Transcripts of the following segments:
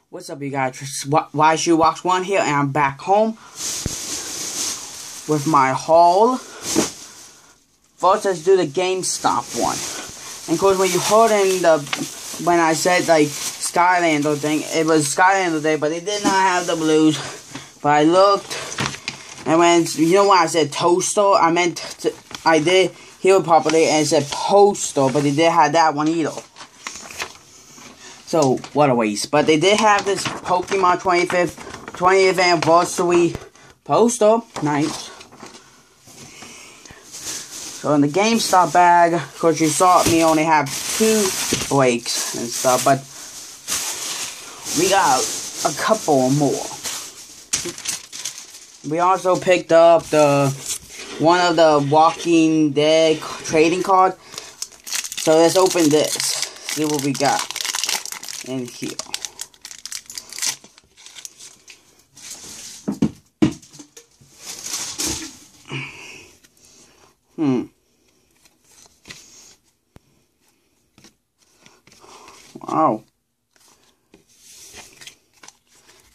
What's up, you guys? Why Shoe Box 1 here, and I'm back home with my haul. First, let's do the GameStop one. And of course, when you heard when I said like Skylander thing, it was Skylander Day, but they did not have the blues. But I looked, and when I said toaster, I did hear it properly, and it said poster, but they did have that one either. So, what a waste. But they did have this Pokemon 20th anniversary poster. Nice. So, in the GameStop bag, of course, you saw me only have 2 breaks and stuff, but we got a couple more. We also picked up one of the Walking Dead trading cards. So, let's open this. See what we got in here. Wow.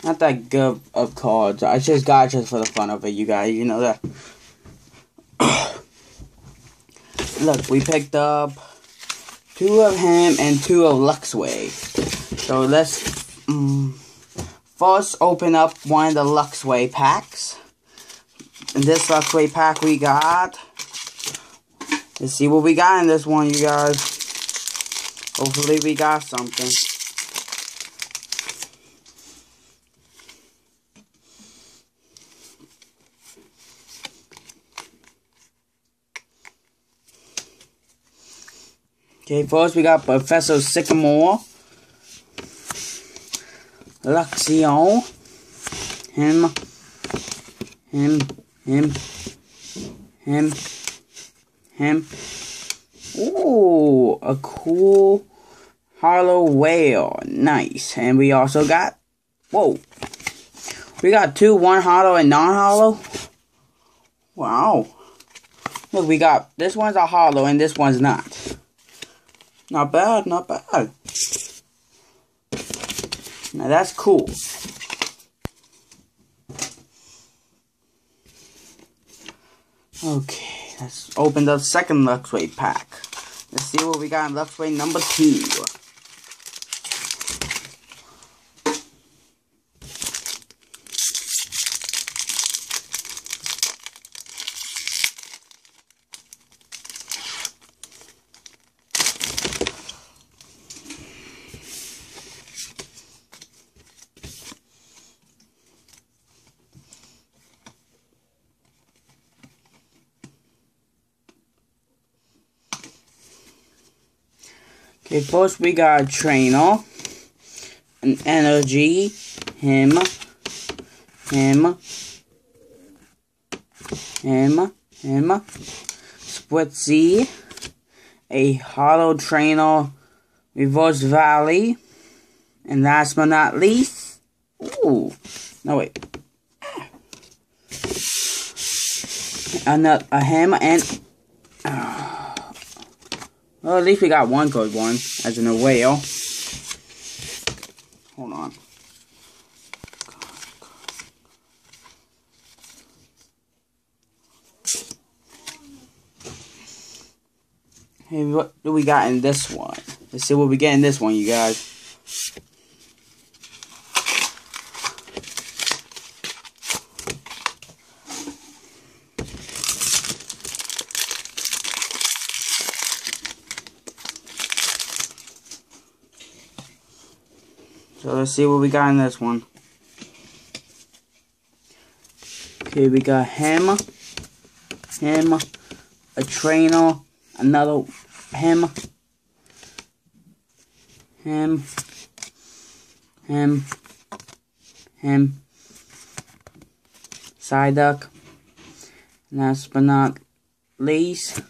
Not that good of cards. I just got it just for the fun of it, you guys. You know that. Look, we picked up 2 of him and 2 of Luxway. So let's first open up one of the Luxway packs. In this Luxway pack we got, let's see what we got in this one, you guys. Hopefully we got something. Okay, first we got Professor Sycamore, Luxio, him. Ooh, a cool hollow whale. Nice. And we also got, we got 2, one hollow and non-hollow. Wow. Look, we got, this one's a hollow and this one's not. Not bad, not bad. Now that's cool. Okay, let's open the second Luxway pack. Let's see what we got in Luxway number 2. Okay, first we got a trainer, an energy, him, Spritzy, a hollow trainer, reverse valley, and last but not least, a him and, well, at least we got one good one, as in a whale. Hold on. Hey, what do we got in this one? Let's see what we get in this one, you guys. So let's see what we got in this one. Okay, we got him, a trainer, another him, Psyduck, last but not least,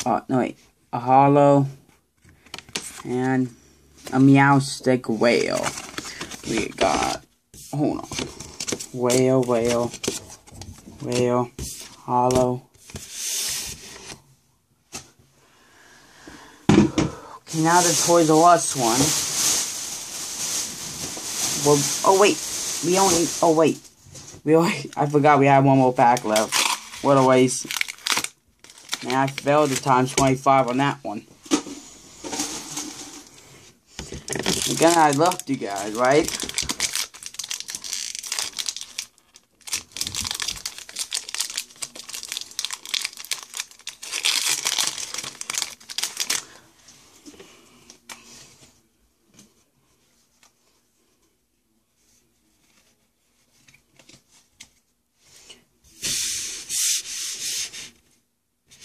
a hollow, and a Meowstic whale. We got, hold on, whale, hollow. Okay, now the Toys R Us one. Well, oh wait, we only. Oh wait, I forgot we had one more pack left. What a waste. Man, I failed the times 25 on that one. Again, I loved you guys, right?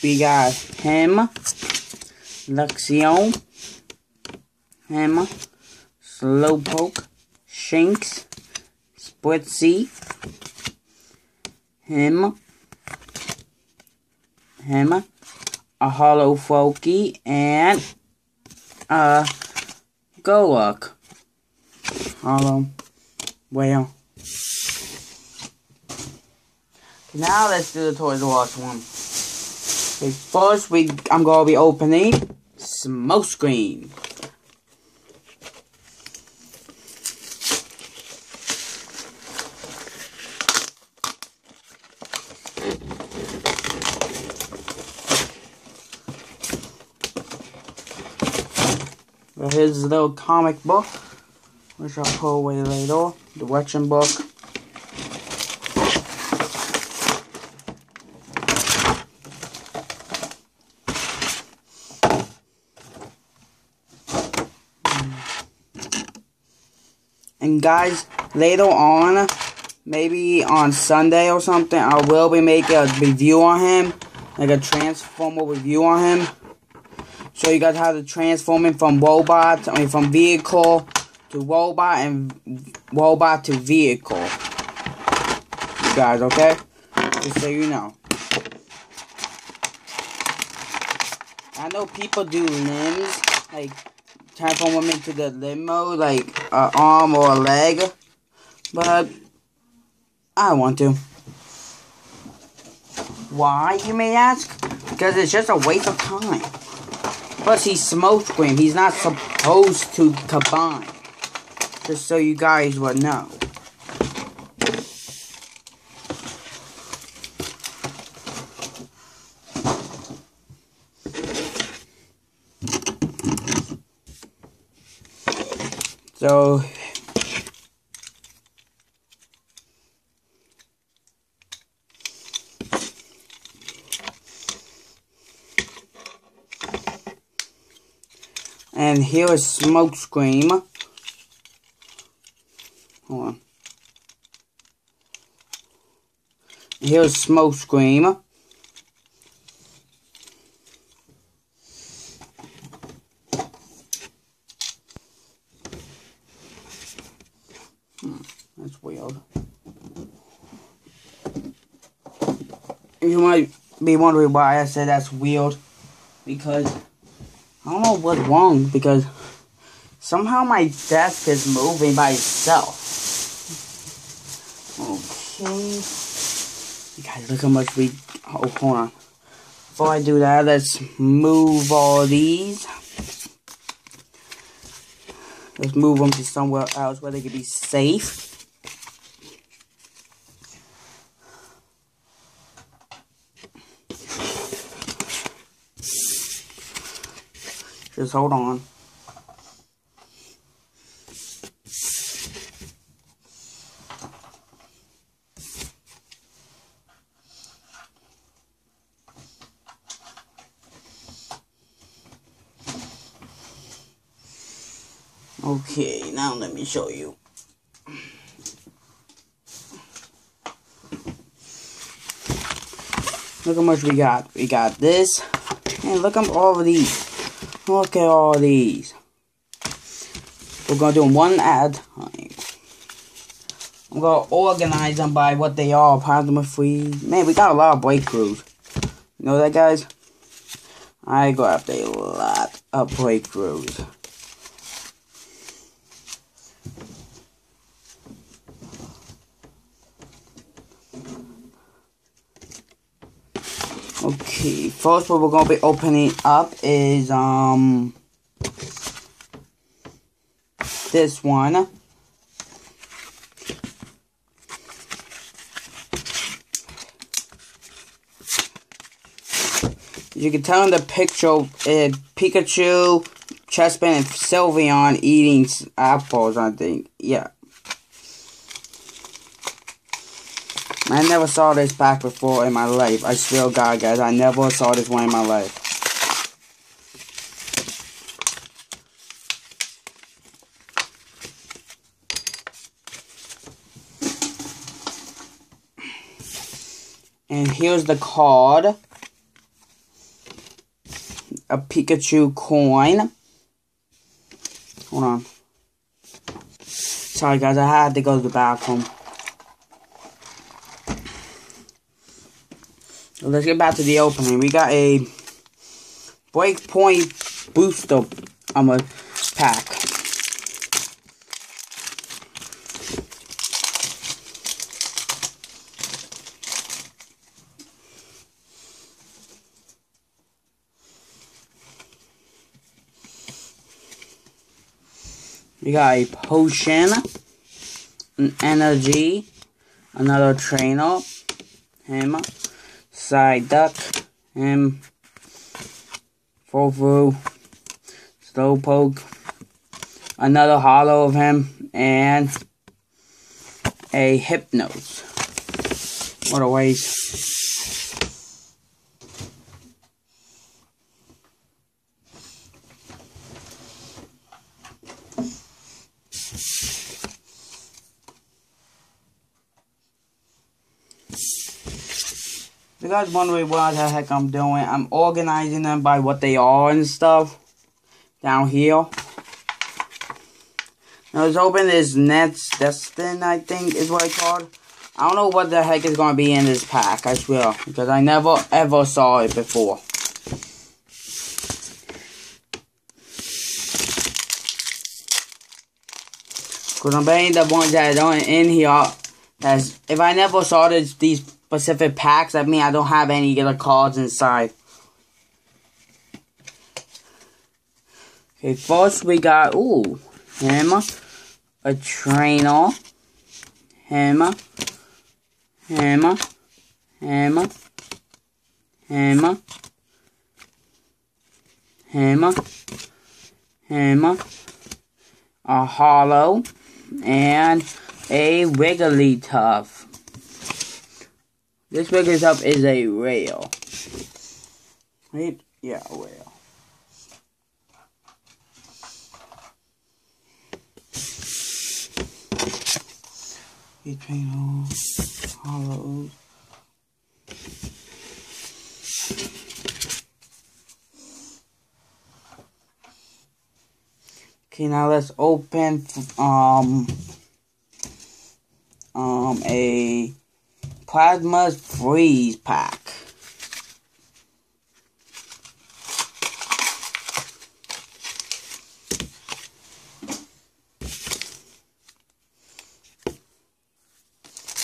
We got him, Luxion, him, Slowpoke, Shinx, Splitsy, him, a Hollow Folky, and Golok. Hollow. Well. Now let's do the Toys R Us one. Okay, first I'm gonna be opening Smokescreen. Well, here's the little comic book, which I'll pull away later. The direction book. And guys, later on, maybe on Sunday or something, I will be making a review on him. Like a Transformer review on him. So you guys have to transform him from robot, from vehicle to robot and robot to vehicle. You guys, okay? Just so you know. I know people do limbs, like transform them into the limb mode, like an arm or a leg, but I don't want to. Why, you may ask? Because it's just a waste of time. Plus, he's Smokescreen. He's not supposed to combine. Just so you guys would know. So, and here is Smokescreen. Hold on. Here's Smokescreen. That's weird. You might be wondering why I said that's weird. Because I don't know what's wrong. Because somehow my desk is moving by itself. Okay. You guys, look how much we... Oh, hold on. Before I do that, let's move all these. Let's move them to somewhere else where they can be safe. Just hold on. Okay, now let me show you. Look how much we got. We got this. And look at all of these. Look at all these. We're going to do them one at a time. I'm going to organize them by what they are. Problem free. Man, we got a lot of breakthroughs. You know that, guys? I got a lot of breakthroughs. Okay, first what we're going to be opening up is, this one. You can tell in the picture, Pikachu, Chespin, and Sylveon eating apples, I think. Yeah. I never saw this pack before in my life. I swear to God, guys, I never saw this one in my life. And here's the card. A Pikachu coin. Hold on. Sorry guys, I had to go to the bathroom. So let's get back to the opening. We got a Breakpoint booster pack. We got a potion, an energy, another trainer, him, Psyduck, him, Fufu, Slowpoke, another hollow of him, and a Hypnos. What a waste. If you guys wondering what the heck I'm doing, I'm organizing them by what they are and stuff down here. Now let's open this Nets Destin, I think is what it's called. I don't know what the heck is going to be in this pack, I swear, because I never ever saw it before. Because I'm betting the ones that are in here, as if I never saw these specific packs, that means I don't have any other cards inside. Okay, first we got, him, a trainer, him, a hollow, and a Wigglytuff. This Wigglytuff is a rare. Right? Yeah, rare. Hollows. Okay, now let's open a Plasma Freeze pack.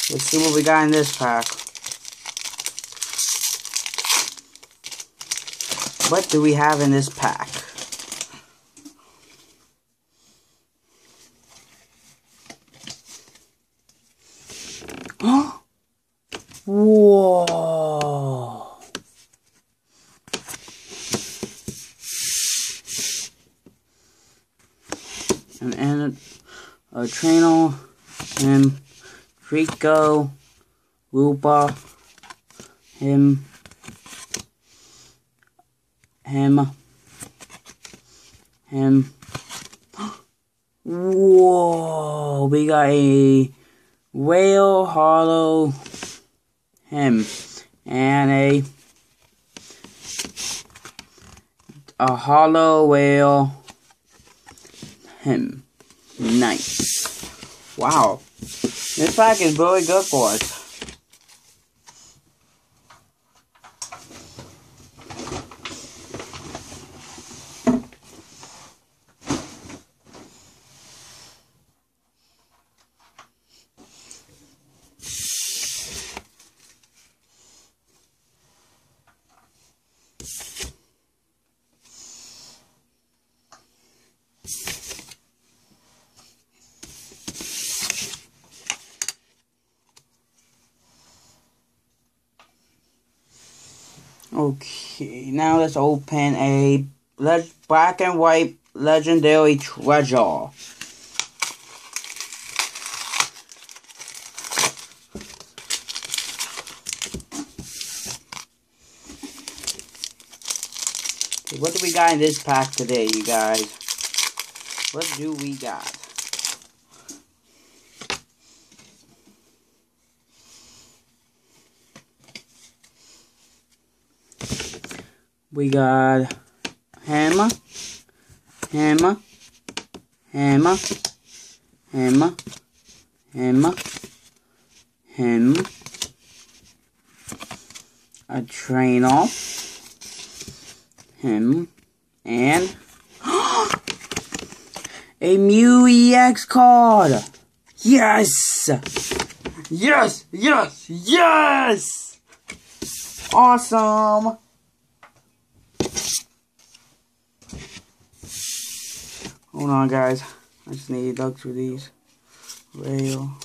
Let's see what we got in this pack. What do we have in this pack? Whoa! And a trainer, and Rico, Rupa, him, whoa! We got a whale, hollow, him, and a hollow whale, him. Nice. Wow. This pack is really good for us. Okay, now let's open a black and white legendary treasure. Okay, what do we got in this pack today, you guys? What do we got? We got hammer, hammer, hammer, hammer, hammer, hammer, a trainer, him, and a Mew EX card. Yes! Yes! Yes! Yes! Awesome! Hold on, guys. I just need to look through these. Rail.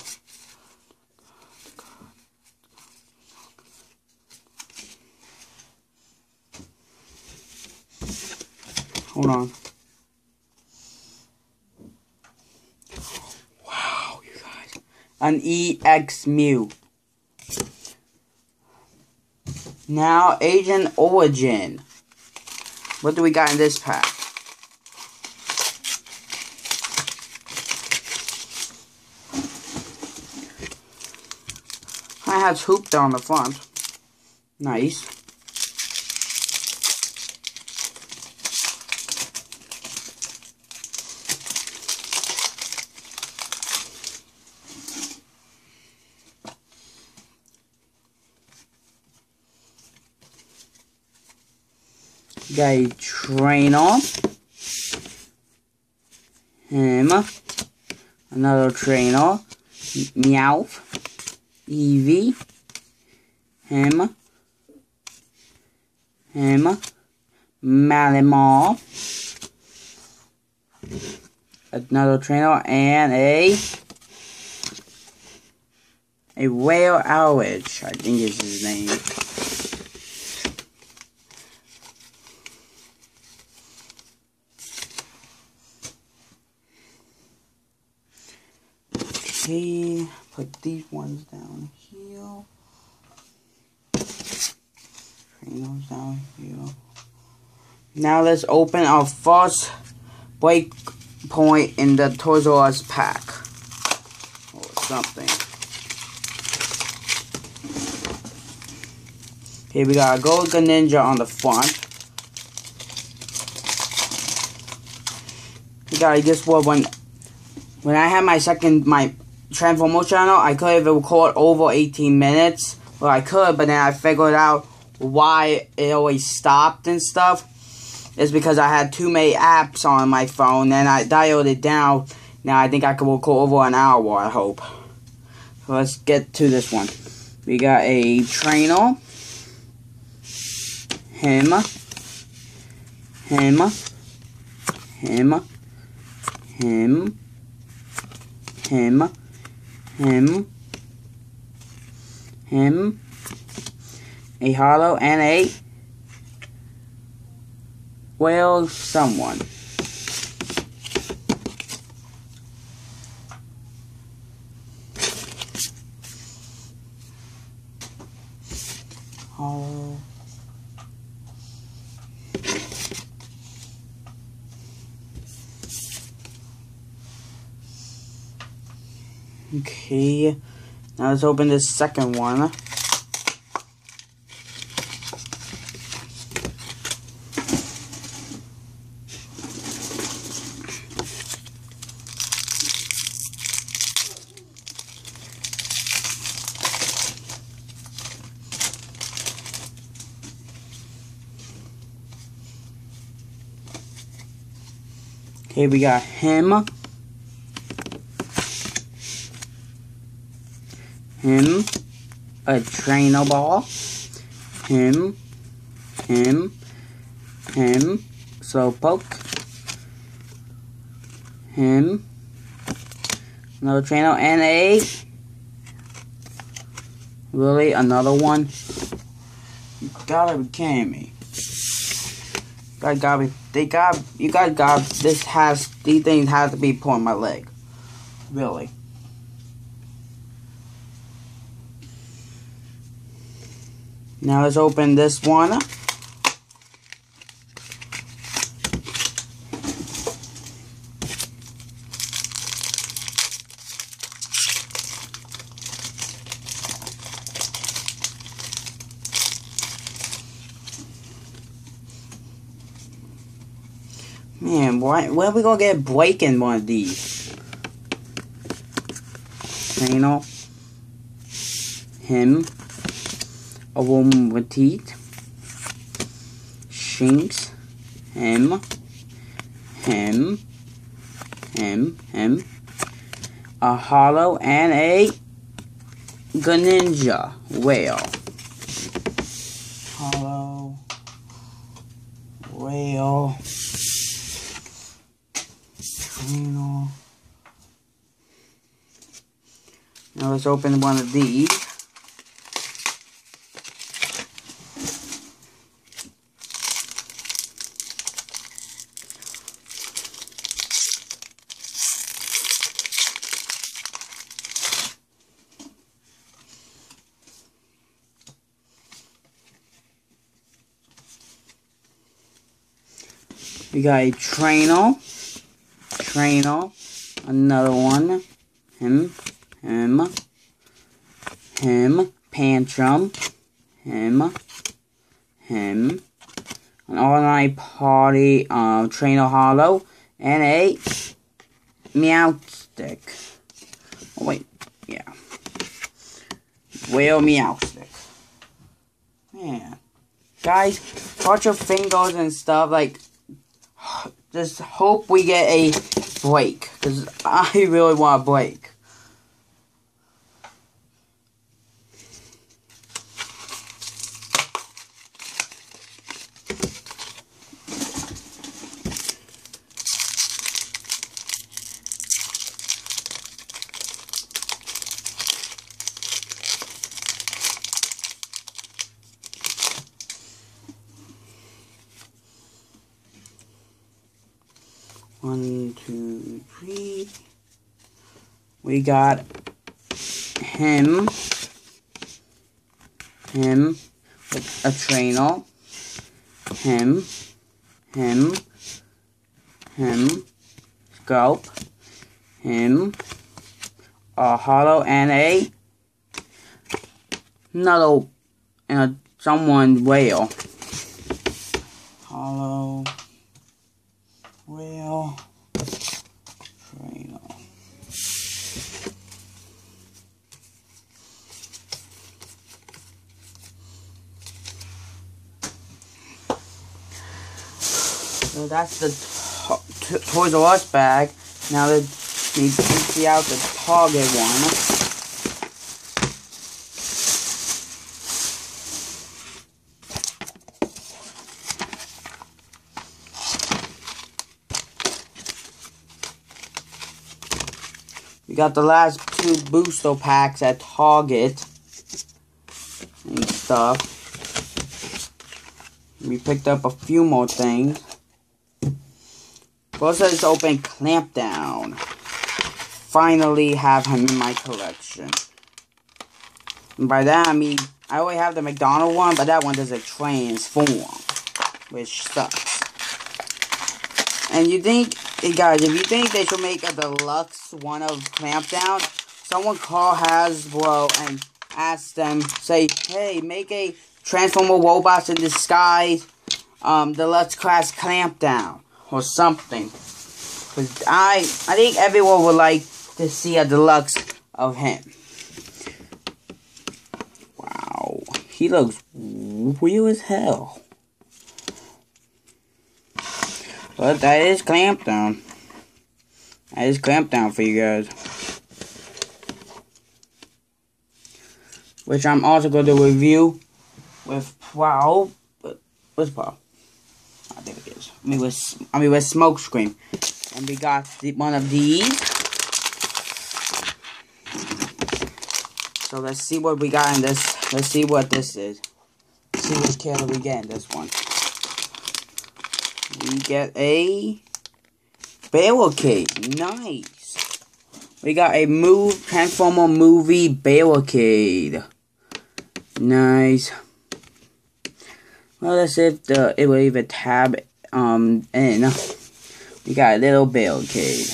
Hold on. Wow, you guys. An EX Mew. Now, Agent Origin. What do we got in this pack? I have Hoop down the front. Nice. Got a trainer. Him. Another trainer. Meowth. Eevee, him, Malamar, another trainer, and a Whale Owlage, I think is his name. Okay, put these ones down here. Trainers down here. Now let's open our first break point in the Toys R Us pack. Or something. Here we got a Gold Ninja on the front. You guys, guess what? When I had my Transformers channel, I could have recorded over 18 minutes. Well, I could, but then I figured out why it always stopped and stuff. It's because I had too many apps on my phone, and I dialed it down. Now I think I can record over an hour, I hope. So let's get to this one. We got a trainer. Him. A hollow, and a whale someone. Hollow. Okay, now let's open this second one. Okay, we got him, a trainer ball, him, Slowpoke, him, another trainer, and a, really, another one, You gotta be kidding me. These things have to be pulling my leg. Really. Now let's open this one. Man, where are we gonna get a break in one of these? Trainer. Him. A woman with teeth. Shinks. Him. A hollow and a Greninja whale. Hollow. Whale. Now let's open one of these. We got a trainer, another one, him, Pantrum, him, an all-night party, trainer hollow, and a meow stick. Oh wait, yeah, whale meow stick. Man, guys, watch your fingers and stuff, like, just hope we get a break, because I really want a break. One, two, three. We got him with a trainer, him, scalp, him, a hollow and another someone whale. Hollow. Whale trainer. So that's the Toys R Us bag. Now let's see out the Target one. We got the last 2 booster packs at Target and stuff. We picked up a few more things. First, let's open Clampdown. Finally have him in my collection. And by that I mean, I already have the McDonald one, but that one doesn't transform, which sucks. And you think, hey guys, if you think they should make a deluxe one of Clampdown, someone call Hasbro and ask them, say, hey, make a Transformer Robots in Disguise deluxe class Clampdown or something. Because I think everyone would like to see a deluxe of him. Wow, he looks real as hell. But that is Clampdown. That is Clampdown for you guys. Which I'm also going to review with Prowl. But where's Prowl? I think it is. I mean with Smokescreen. And we got one of these. So let's see what we got in this. Let's see what this is. See what killer we get in this one. We get a barricade. Nice. We got a Transformer movie barricade. Nice. Well, let's see if it will even tab in. We got a little barricade.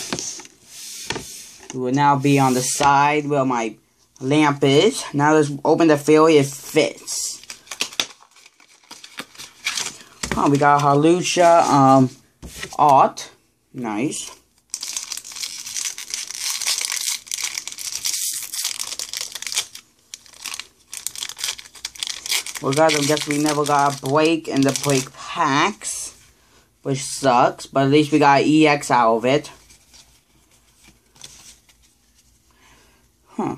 We will now be on the side where my lamp is. Now let's open the fairy. It fits. Oh, we got Halucha art. Nice. Guess we never got a break in the break packs, which sucks, but at least we got an EX out of it. Huh.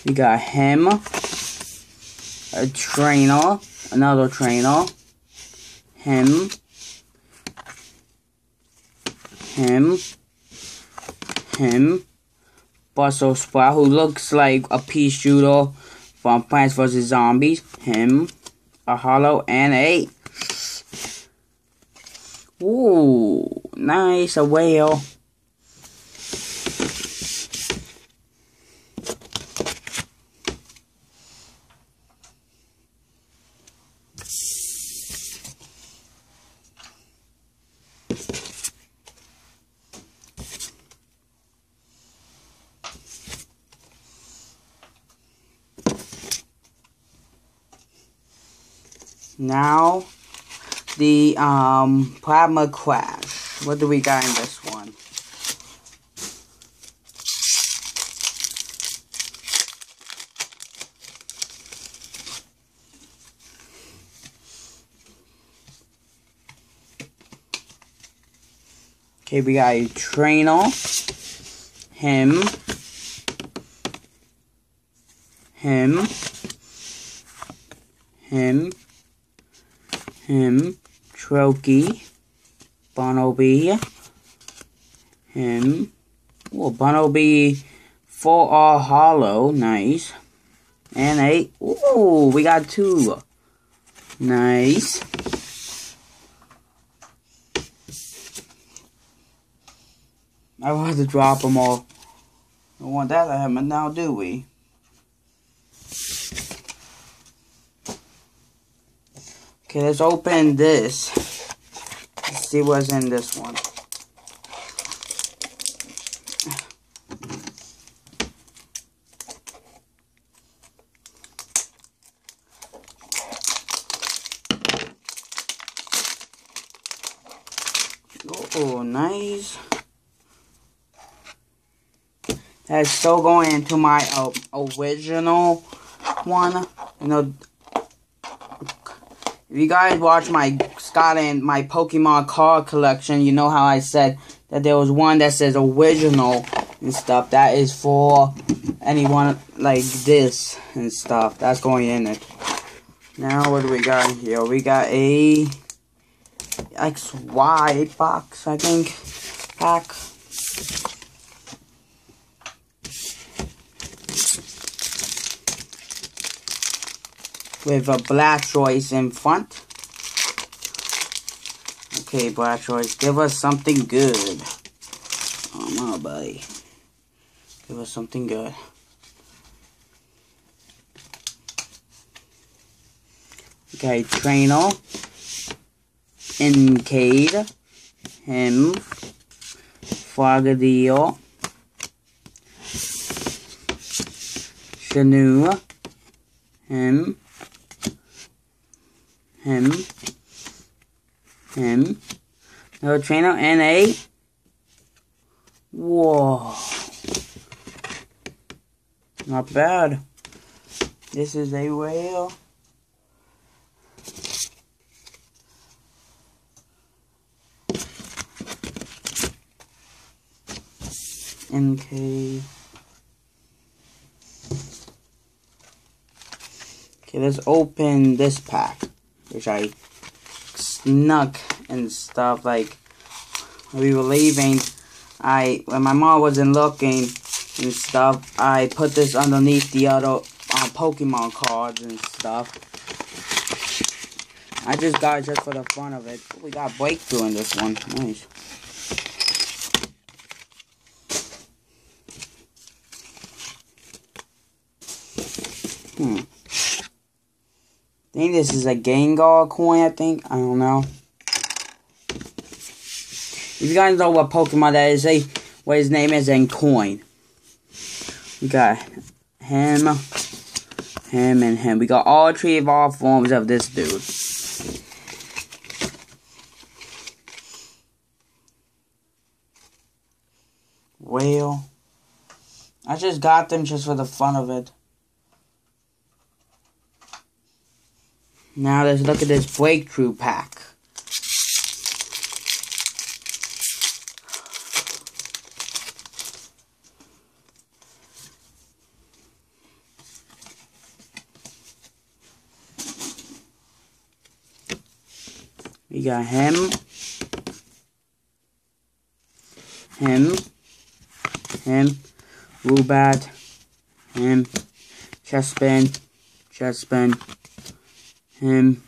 We got him, a trainer, another trainer, him, Bustle Sprout, who looks like a pea shooter from Plants vs. Zombies, him, a hollow, and a... Ooh, nice, a whale. Now, the Plasma Crash. What do we got in this one? Okay, we got a trainer, him, Trokey, Bumblebee, him, oh, Bumblebee 4R hollow, nice, and a, ooh, we got two, nice. I will have to drop them all. Don't want that to happen now, do we? Okay, let's open this. Let's see what's in this one. Oh, nice. That's still going into my original one. You know, if you guys watch my Scott and my Pokemon card collection, you know how I said that there was one that says original and stuff. That is for anyone like this and stuff. That's going in it. Now, what do we got here? We got a XY box, I think, pack. With a Blastoise in front. Okay, Blastoise, give us something good. Oh no, buddy. Give us something good. Okay, Trainer. Incade. Him. Frogadier. Shanu. Him. No trainer and a. Whoa. Not bad. This is a whale. MK. Okay, let's open this pack, which I snuck and stuff. Like, when we were leaving, when my mom wasn't looking and stuff, I put this underneath the other Pokemon cards and stuff. I just got it just for the fun of it. We got breakthrough in this one. Nice. I think this is a Gengar coin, I think. I don't know. If you guys know what Pokemon that is, say what his name is and coin. We got him, and him. We got all three of all forms of this dude. Well, I just got them just for the fun of it. Now let's look at this breakthrough pack. We got him, Rubat, him, Chespin, him,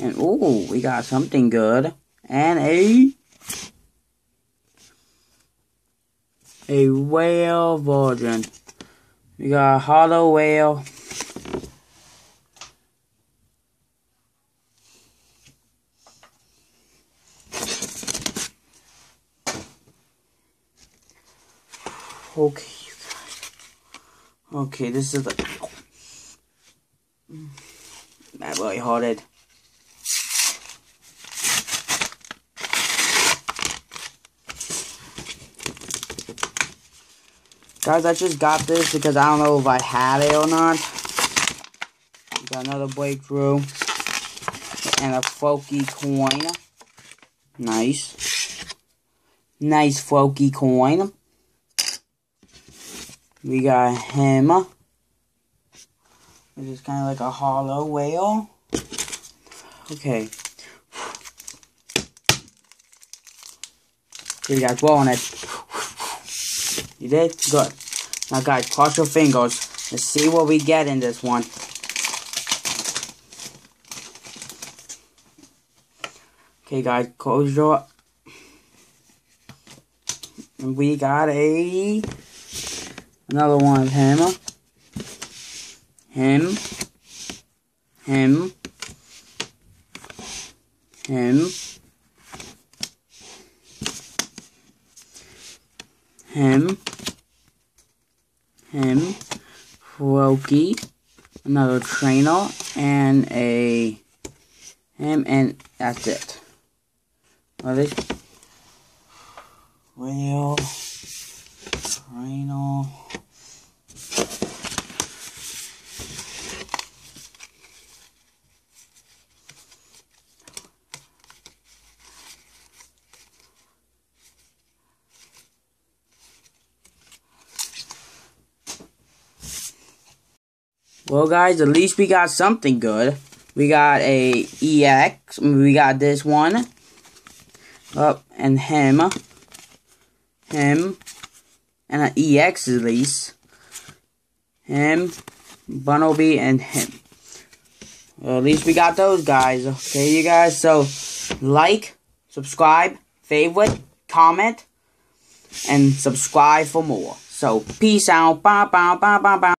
and ooh, we got something good, and a whale version. We got a hollow whale. Okay, you guys. Okay, this is the that really hearted. Guys, I just got this because I don't know if I had it or not. Got another breakthrough and a Floki coin. Nice. Nice Floki coin. We got him, which is kind of like a hollow whale. Okay. Okay, guys, blow on it. You did? Good. Now, guys, cross your fingers. Let's see what we get in this one. Okay, guys, close your... And we got another one of him, him, Floki, another trainer, and him, and that's it. What is whale, trainer. Well, guys, at least we got something good. We got a EX. We got this one. And him. And an EX at least. Him, Bunnelby, and him. Well, at least we got those guys. Okay, you guys. So, like, subscribe, favorite, comment, and subscribe for more. So, peace out. Bye, bye, bye, bye, bye.